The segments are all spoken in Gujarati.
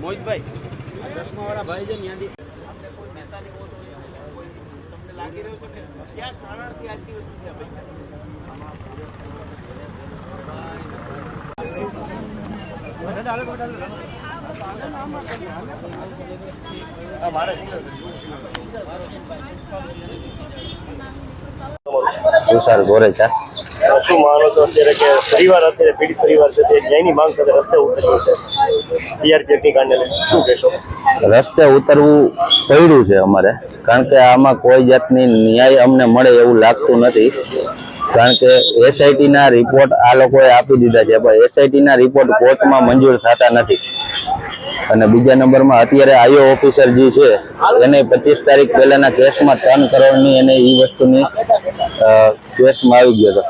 મોહિતભાઈ ચશ્માવાળા ભાઈ છે ત્યાંથી કોઈ મહેતાની વોટ હોય તમને લાગી રહ્યું છે કે ક્યાં શાળાથી આજની વસ્તુ છે तुषार गोरेचा શું માનો છો અત્યારે કે પરિવાર અત્યારે પીડિત પરિવાર છે તે ન્યાયની માંગ સાથે રસ્તે ઉતર્યો છે ટીઆરપી એક્ટની કારણે શું કહેશો? રસ્તે ઉતરવું પડ્યું છે અમારે, કારણ કે આમાં કોઈ જાતની ન્યાય અમને મળે એવું લાગતું નથી. કારણ કે એસઆઈટી ના રિપોર્ટ આ લોકોએ આપી દીધા છે, પણ એસઆઈટી ના રિપોર્ટ કોર્ટમાં મંજૂર થતા નથી. અને બીજા નંબરમાં અત્યારે આઈઓ ઓફિસર જે છે એને 25 તારીખ પહેલાના કેસમાં 3 કરોડની એને એ વસ્તુની કેસમાં આવી ગયો હતો.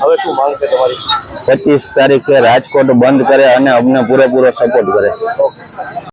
હવે શું માંગ છે તમારી? 25 તારીખે રાજકોટ બંધ કરે અને અમને પૂરેપૂરો સપોર્ટ કરે.